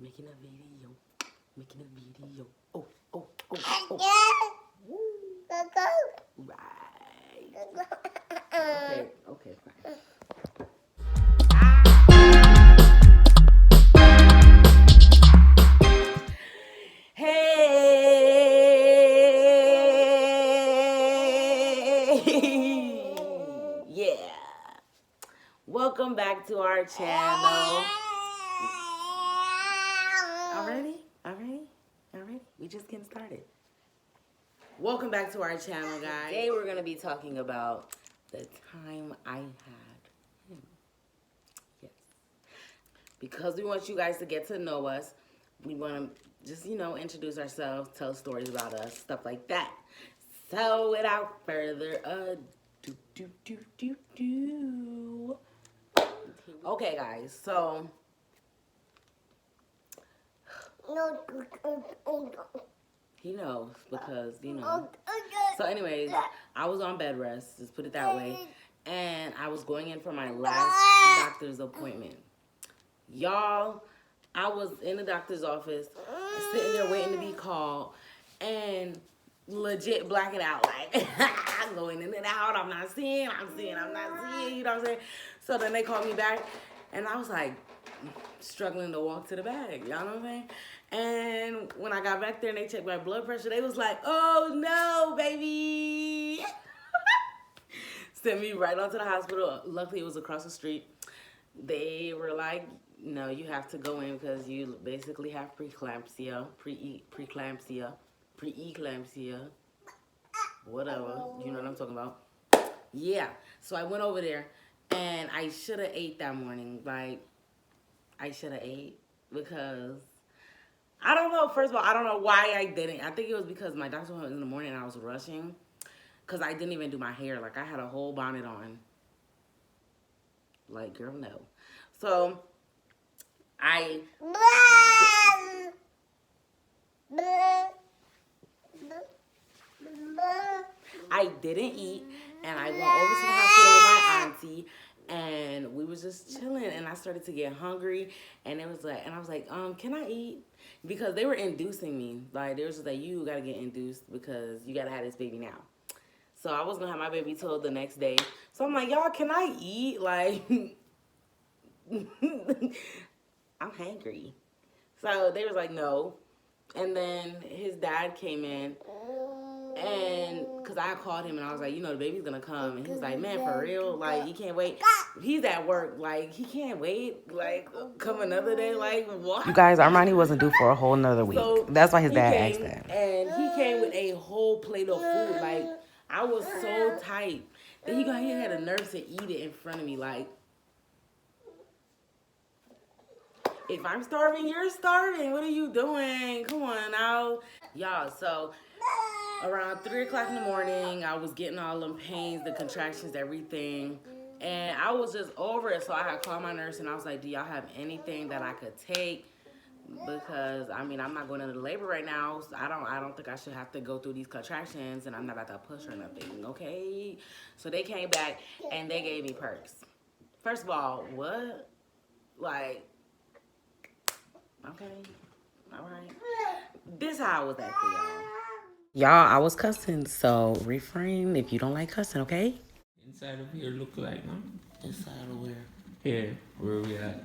Making a video. Making a video. Oh, oh, oh, oh. Woo. Right. Okay, fine. Hey. Yeah. Welcome back to our channel. Already? We just getting started. Welcome back to our channel, guys. Today we're going to be talking about the time I had him. Yes. Because we want you guys to get to know us, we want to just, introduce ourselves, tell stories about us, stuff like that. So without further ado, okay, guys, so he knows because, So anyways, I was on bed rest, just put it that way. And I was going in for my last doctor's appointment. Y'all, I was in the doctor's office, sitting there waiting to be called, and legit blacking out. Like, I'm going in and out, I'm not seeing, I'm not seeing, you know what I'm saying? So then they called me back, and I was like, struggling to walk to the bag, y'all know what I'm saying? And when I got back there and they checked my blood pressure, they was like, oh no, baby. Sent me right onto the hospital. Luckily, it was across the street. They were like, no, you have to go in because you basically have preeclampsia, whatever. You know what I'm talking about? Yeah. So I went over there, and I should have ate that morning. Like, I should have ate because I don't know. First of all, I don't know why I didn't. I think it was because my doctor went in the morning and I was rushing because I didn't even do my hair. Like, I had a whole bonnet on. Like, girl, no. So I didn't eat, and I went over to the hospital with my auntie, and we was just chilling, and I started to get hungry, and it was like, and I was like, can I eat? Because they were inducing me. Like, they was just like, you gotta get induced because you gotta have this baby now. So I was gonna have my baby till the next day. So I'm like, y'all, can I eat? Like, I'm hangry. So they was like, no. And then his dad came in, and because I called him and I was like, the baby's gonna come. And he was like, man, for real? Like, he can't wait. He's at work. Like, he can't wait. Like, come another day. Like, what? You guys, Armani wasn't due for a whole nother week. So that's why his dad asked that. And he came with a whole plate of food. Like, I was so tight. Then he had a nerve to eat it in front of me. Like, if I'm starving, you're starving. What are you doing? Come on now. Y'all, so around 3 o'clock in the morning, I was getting all them pains, the contractions, everything. And I was just over it. So I had called my nurse and I was like, do y'all have anything that I could take? Because, I'm not going into labor right now. So I don't think I should have to go through these contractions, and I'm not about to push or nothing, okay? So they came back and they gave me perks. First of all, what? Like, okay, all right. This how I was acting, y'all. Y'all, I was cussing, so refrain if you don't like cussing, okay? Inside of here look like, no? Inside of where? Here, where we at?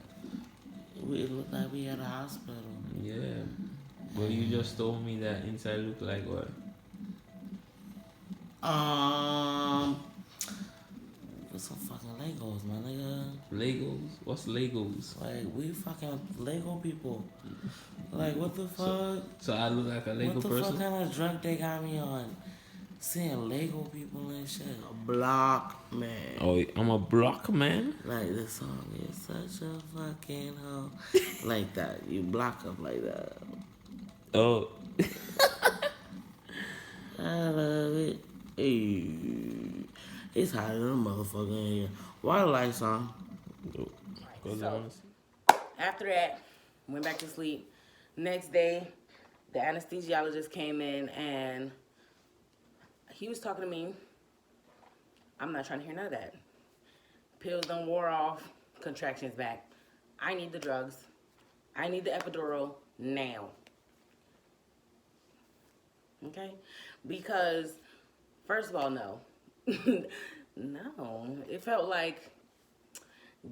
It looked like we at a hospital. Yeah. But you just told me that inside look like what? With some fucking Legos, my nigga. Legos? What's Legos? Like, we fucking Lego people. Like, what the fuck? So I look like a Lego person? What the fuck kind of drug they got me on? Seeing Lego people and shit. A block man. Oh, I'm a block man? Like, this song is such a fucking hoe. Like that. You block up like that. Oh. I love it. Hey. It's hotter than a motherfucker in here. Why the lights on? So, after that, went back to sleep. Next day, the anesthesiologist came in and he was talking to me. I'm not trying to hear none of that. Pills done wore off, contractions back. I need the drugs. I need the epidural now. Okay? Because, first of all, no. No. It felt like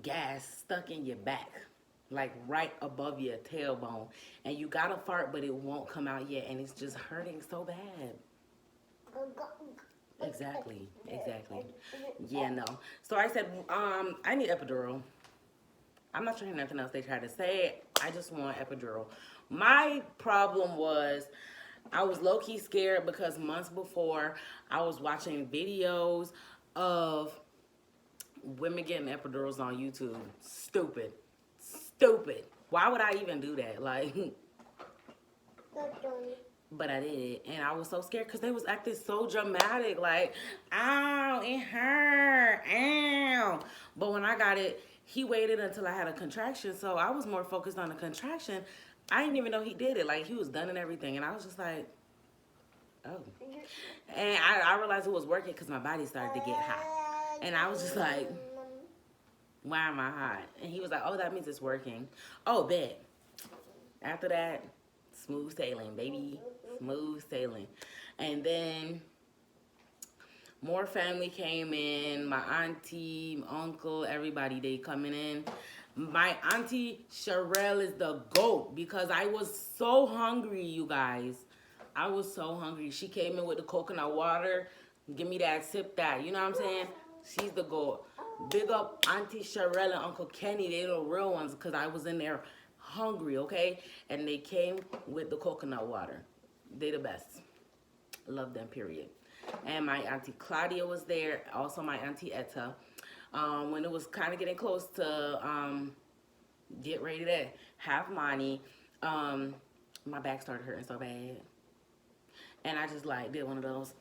gas stuck in your back. Like right above your tailbone. And you gotta fart, but it won't come out yet. And it's just hurting so bad. Exactly. Yeah, no. So I said, I need epidural. I'm not trying nothing else they try to say. I just want epidural. My problem was I was low-key scared because months before I was watching videos of women getting epidurals on YouTube. Stupid. Why would I even do that? Like, but I did it, and I was so scared because they was acting so dramatic. Like, ow, it hurt, ow. But when I got it, he waited until I had a contraction, so I was more focused on the contraction. I didn't even know he did it. Like, he was done and everything, and I was just like, oh. And I realized it was working because my body started to get hot. And I was just like, why am I hot? And he was like, oh, that means it's working. Oh, bet. After that, smooth sailing, baby. Smooth sailing. And then more family came in. My auntie, uncle, everybody, they coming in. My auntie Sherelle is the GOAT because I was so hungry, you guys. I was so hungry. She came in with the coconut water. Give me that, sip that. You know what I'm saying? She's the GOAT. Big up Auntie Sherelle and Uncle Kenny. They the real ones because I was in there hungry, okay? And they came with the coconut water. They the best. Love them, period. And my Auntie Claudia was there. Also my Auntie Etta. When it was kind of getting close to get ready to have Monty, my back started hurting so bad. And I just like did one of those,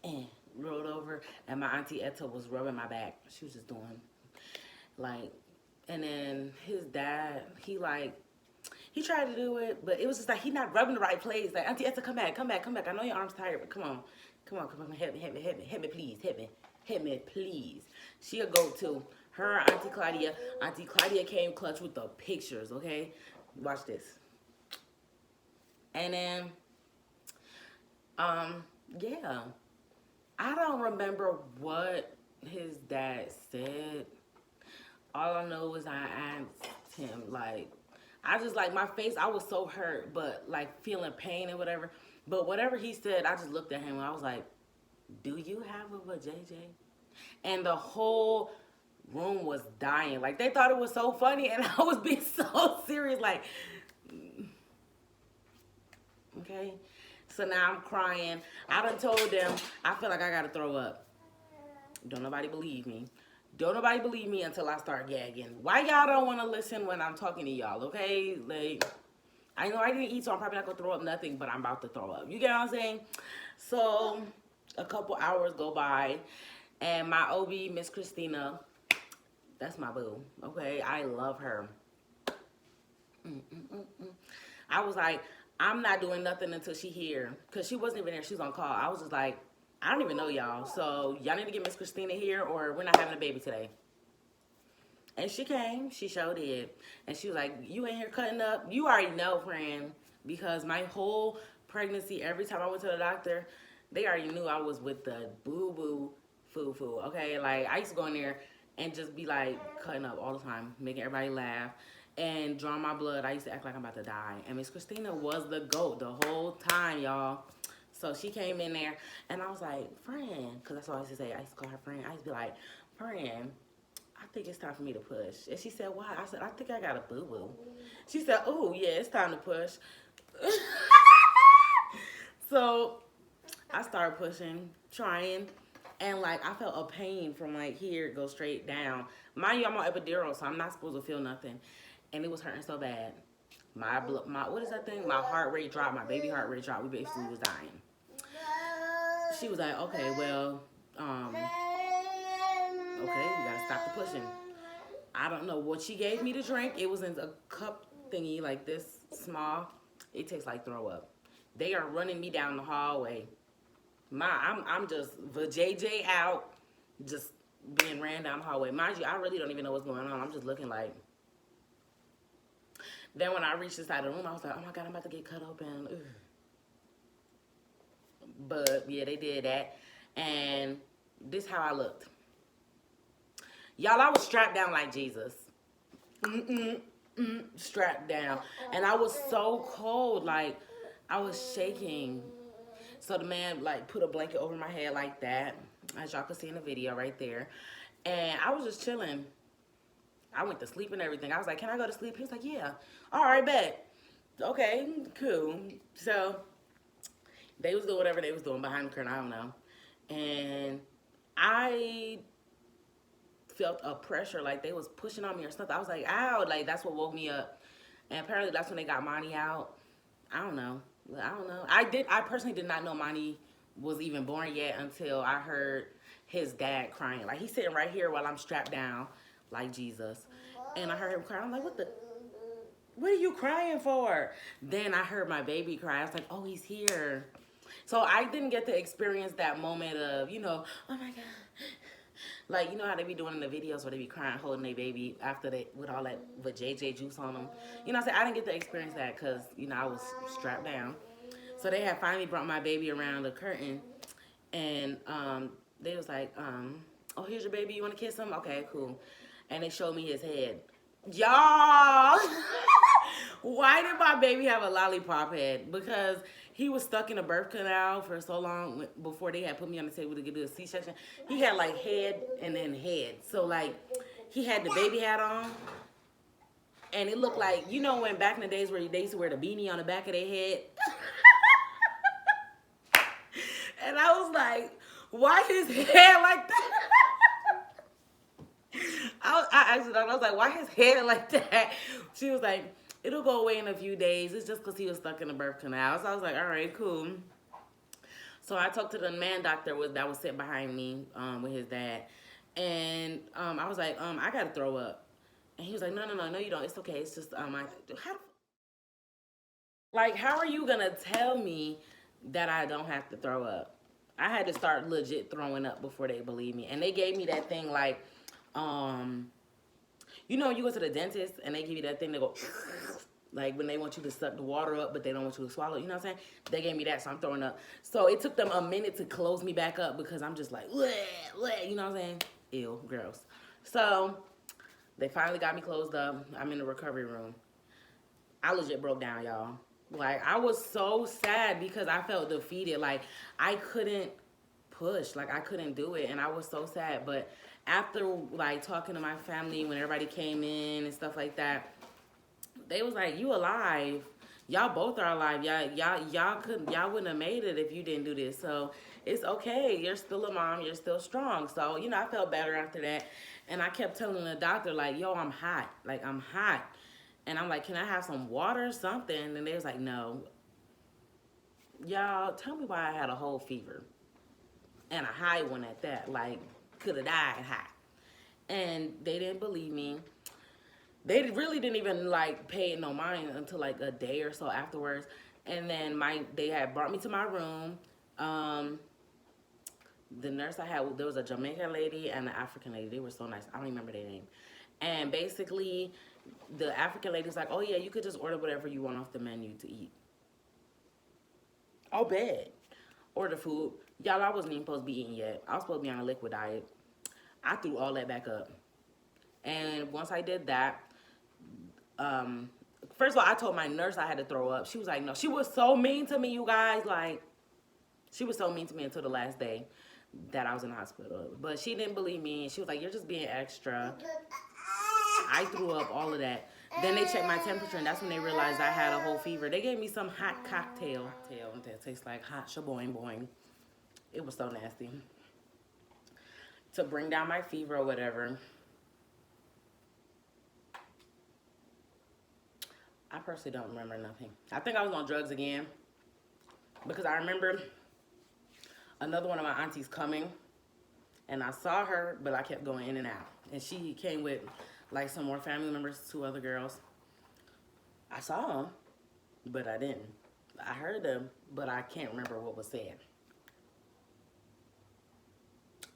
rolled over, and my Auntie Etta was rubbing my back. She was just doing like, and then his dad, he tried to do it, but it was just like he not rubbing the right place. Like, Auntie Etta, come back. I know your arm's tired, but come on, hit me, please. She a go too. Her Auntie Claudia came clutch with the pictures. Okay, watch this. And then, yeah, I don't remember what his dad said. All I know is I asked him, like, I just, like, my face, I was so hurt, but, like, feeling pain and whatever. But whatever he said, I just looked at him and I was like, do you have a JJ? And the whole room was dying. Like, they thought it was so funny, and I was being so serious, like, okay? So now I'm crying. I done told them, I feel like I gotta throw up. Don't nobody believe me. Don't nobody believe me until I start gagging. Why y'all don't want to listen when I'm talking to y'all, okay? Like, I know I didn't eat, so I'm probably not going to throw up nothing, but I'm about to throw up. You get what I'm saying? So, a couple hours go by, and my OB, Miss Christina, that's my boo, okay? I love her. I was like, I'm not doing nothing until she here, because she wasn't even there. She was on call. I was just like, I don't even know y'all, so y'all need to get Miss Christina here or we're not having a baby today. And she came, she sure did. And she was like, you in here cutting up? You already know, friend, because my whole pregnancy, every time I went to the doctor, they already knew I was with the boo-boo foo-foo, okay? Like, I used to go in there and just be like cutting up all the time, making everybody laugh and drawing my blood. I used to act like I'm about to die. And Miss Christina was the GOAT the whole time, y'all. So she came in there, and I was like, friend, because that's what I used to say. I used to call her friend. I used to be like, friend, I think it's time for me to push. And she said, why? I said, I think I got a boo-boo. She said, oh, yeah, it's time to push. So I started pushing, trying, and, like, I felt a pain from, like, here, go straight down. Mind you, I'm on epidural, so I'm not supposed to feel nothing. And it was hurting so bad. My what is that thing? My heart rate dropped. My baby heart rate dropped. We basically was dying. She was like, okay, well, okay, we gotta stop the pushing. I don't know what she gave me to drink. It was in a cup thingy like this, small. It tastes like throw up. They are running me down the hallway. I'm just the JJ out, just being ran down the hallway. Mind you, I really don't even know what's going on. I'm just looking like. Then when I reached the side of the room, I was like, oh my God, I'm about to get cut open. Ugh. But yeah, they did that. And this how I looked. Y'all, I was strapped down like Jesus. Strapped down. And I was so cold. Like, I was shaking. So the man, like, put a blanket over my head like that. As y'all can see in the video right there. And I was just chilling. I went to sleep and everything. I was like, can I go to sleep? He was like, yeah. All right, bet. Okay, cool. So they was doing whatever they was doing behind the curtain. I don't know. And I felt a pressure, like they was pushing on me or something. I was like, ow, like that's what woke me up. And apparently that's when they got Monty out. I don't know. I personally did not know Monty was even born yet until I heard his dad crying. Like he's sitting right here while I'm strapped down like Jesus. And I heard him crying. I'm like, what are you crying for? Then I heard my baby cry. I was like, oh, he's here. So I didn't get to experience that moment of, oh my God. Like, you know how they be doing in the videos where they be crying, holding their baby after they, with all that, with JJ juice on them. You know what I'm saying? I didn't get to experience that because, I was strapped down. So they had finally brought my baby around the curtain. And they was like, oh, here's your baby. You want to kiss him? Okay, cool. And they showed me his head. Y'all! Why did my baby have a lollipop head? Because he was stuck in a birth canal for so long before they had put me on the table to do a C-section. He had like head and then head. So like he had the baby hat on. And it looked like, when back in the days where they used to wear the beanie on the back of their head. And I was like, why his hair like that? I asked her, I was like, why his hair like that? She was like, it'll go away in a few days. It's just because he was stuck in the birth canal. So I was like, all right, cool. So I talked to the man doctor that was sitting behind me with his dad. And I was like, I got to throw up. And he was like, no, you don't. It's okay. It's just, how are you going to tell me that I don't have to throw up? I had to start legit throwing up before they believed me. And they gave me that thing like, you go to the dentist and they give you that thing to go, like when they want you to suck the water up, but they don't want you to swallow. You know what I'm saying? They gave me that, so I'm throwing up. So it took them a minute to close me back up because I'm just like, bleh, bleh, you know what I'm saying? Ew, gross. So they finally got me closed up. I'm in the recovery room. I legit broke down, y'all. Like, I was so sad because I felt defeated. Like, I couldn't push. Like, I couldn't do it, and I was so sad. But after, like, talking to my family when everybody came in and stuff like that, they was like, you alive. Y'all both are alive. Y'all wouldn't have made it if you didn't do this. So it's okay. You're still a mom. You're still strong. So, I felt better after that. And I kept telling the doctor, like, yo, I'm hot. Like, I'm hot. And I'm like, can I have some water or something? And they was like, no. Y'all, tell me why I had a whole fever. And a high one at that. Like, could have died hot. And they didn't believe me. They really didn't even, like, pay no mind until, like, a day or so afterwards. And then they had brought me to my room. The nurse I had, there was a Jamaican lady and an African lady. They were so nice. I don't remember their name. And basically, the African lady's like, oh, yeah, you could just order whatever you want off the menu to eat. Oh, bad. Order food. Y'all, I wasn't even supposed to be eating yet. I was supposed to be on a liquid diet. I threw all that back up. And once I did that, first of all, I told my nurse I had to throw up. She was like, no. She was so mean to me, you guys. Like, she was so mean to me until the last day that I was in the hospital. But she didn't believe me. She was like, you're just being extra. I threw up, all of that. Then they checked my temperature, and that's when they realized I had a whole fever. They gave me some hot cocktail that tastes like hot shaboing boing. It was so nasty. To bring down my fever or whatever. I personally don't remember nothing. I think I was on drugs again because I remember another one of my aunties coming, and I saw her, but I kept going in and out. And she came with like some more family members, 2 other girls. I saw them, but I didn't. I heard them, but I can't remember what was said.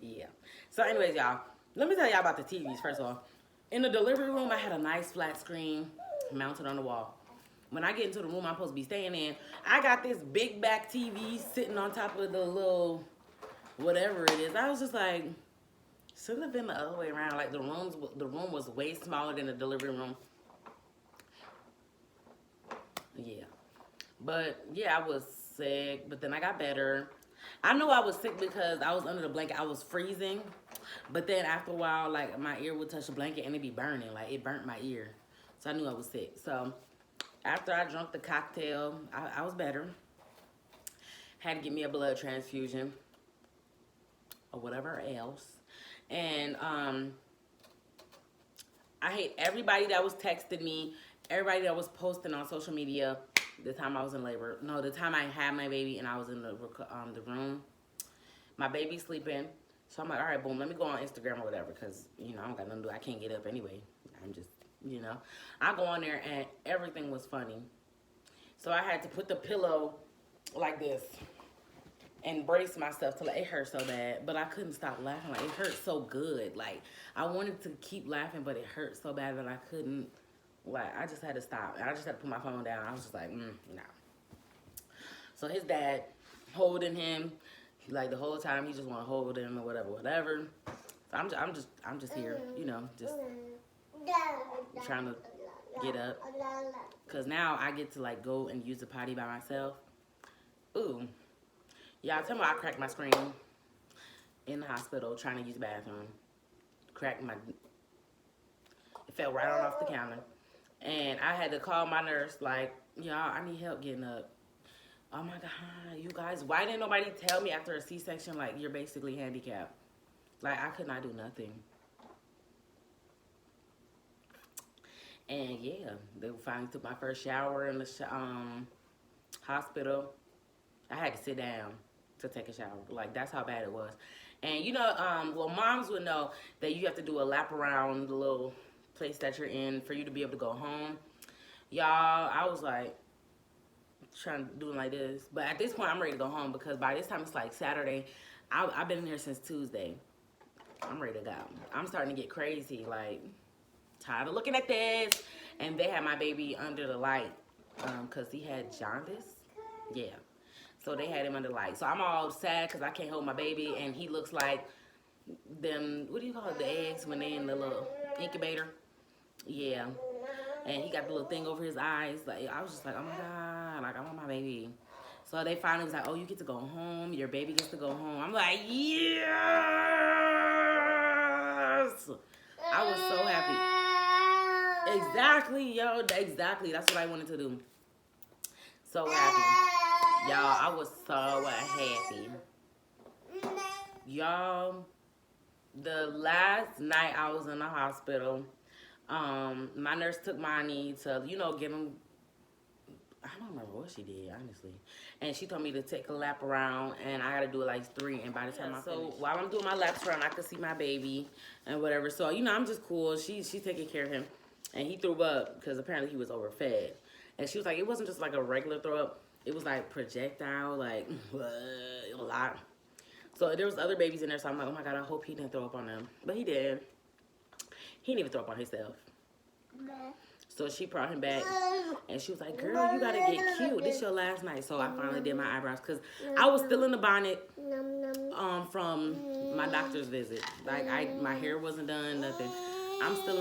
Yeah. So anyways, y'all, let me tell y'all about the TVs first of all. In the delivery room, I had a nice flat screen mounted on the wall. When I get into the room I'm supposed to be staying in, I got this big back TV sitting on top of the little whatever it is. I was just like, shouldn't have been the other way around. Like the room was way smaller than the delivery room. Yeah. But yeah, I was sick, but then I got better. I knew I was sick because I was under the blanket. I was freezing. But then after a while, like my ear would touch the blanket and it'd be burning. Like it burnt my ear. So I knew I was sick. So after I drank the cocktail, I was better. Had to get me a blood transfusion or whatever else. And I hate everybody that was texting me, everybody that was posting on social media the time I was in labor. No, the time I had my baby and I was in the room. My baby's sleeping. So I'm like, all right, boom, let me go on Instagram or whatever because, you know, I don't got nothing to do. I can't get up anyway. I'm just, you know. I go on there and everything was funny. So I had to put the pillow like this and brace myself till it hurt so bad. But I couldn't stop laughing. Like, it hurt so good. Like, I wanted to keep laughing, but it hurt so bad that I couldn't. Like, I just had to stop. I just had to put my phone down. I was just like, no. So his dad holding him, like the whole time he just want to hold him or whatever. So I'm just here, you know, just trying to get up. Cause now I get to like go and use the potty by myself. Ooh, y'all tell me I cracked my screen in the hospital trying to use the bathroom. It fell right on off the counter. And I had to call my nurse like, y'all, I need help getting up. Oh my God, you guys, why didn't nobody tell me after a C-section, like, you're basically handicapped? Like, I could not do nothing. And yeah, they finally took my first shower in the hospital. I had to sit down to take a shower. Like, that's how bad it was. And you know, well, moms would know that you have to do a lap around the little place that you're in for you to be able to go home. Y'all, I was like, trying to do it like this. But at this point, I'm ready to go home because by this time, it's like Saturday. I've been in here since Tuesday. I'm ready to go. I'm starting to get crazy. Like, tired of looking at this. And they had my baby under the light because he had jaundice. Yeah. So they had him under the light. So I'm all sad because I can't hold my baby. And he looks like them, what do you call it, the eggs when they in the little incubator? Yeah. And he got the little thing over his eyes. Like, I was just like, oh my God, like, I want my baby. So they finally was like, oh, you get to go home. Your baby gets to go home. I'm like, yes! I was so happy. Exactly, yo. Exactly. That's what I wanted to do. So happy. Y'all, I was so happy. Y'all, the last night I was in the hospital, my nurse took Mani to, you know, give him, I don't remember what she did, honestly. And she told me to take a lap around, and I got to do it like 3, and by the time I finish. While I'm doing my laps around, I could see my baby and whatever. So, you know, I'm just cool. She's taking care of him. And he threw up because apparently he was overfed. And she was like, it wasn't just like a regular throw up. It was like projectile, like, a lot. So there was other babies in there, so I'm like, oh my God, I hope he didn't throw up on them. But he did. He didn't even throw up on himself. So she brought him back, and she was like, girl, you gotta get cute. This your last night. So I finally did my eyebrows, because I was still in the bonnet from my doctor's visit. Like, my hair wasn't done, nothing. I'm still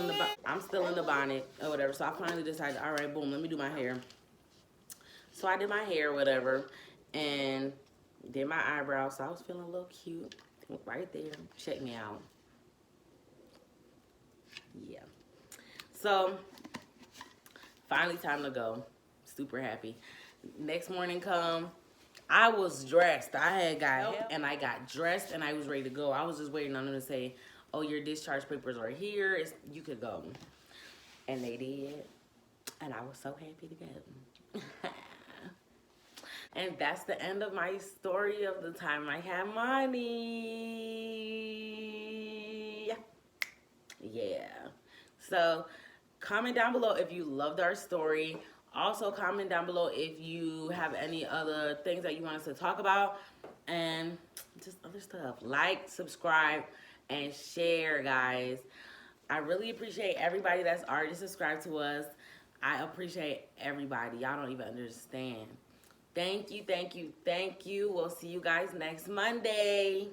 in the bonnet or whatever. So I finally decided, all right, boom, let me do my hair. So I did my hair, whatever, and did my eyebrows. So I was feeling a little cute right there. Check me out. Yeah. So finally time to go. Super happy. Next morning come, I was dressed. I had got help, and I got dressed, and I was ready to go. I was just waiting on them to say, oh, your discharge papers are here. You could go. And they did. And I was so happy to go. And that's the end of my story of the time I had money. Yeah. So comment down below if you loved our story. Also comment down below if you have any other things that you want us to talk about. And just other stuff. Like, subscribe, and share, guys. I really appreciate everybody that's already subscribed to us. I appreciate everybody. Y'all don't even understand. Thank you, thank you, thank you. We'll see you guys next Monday.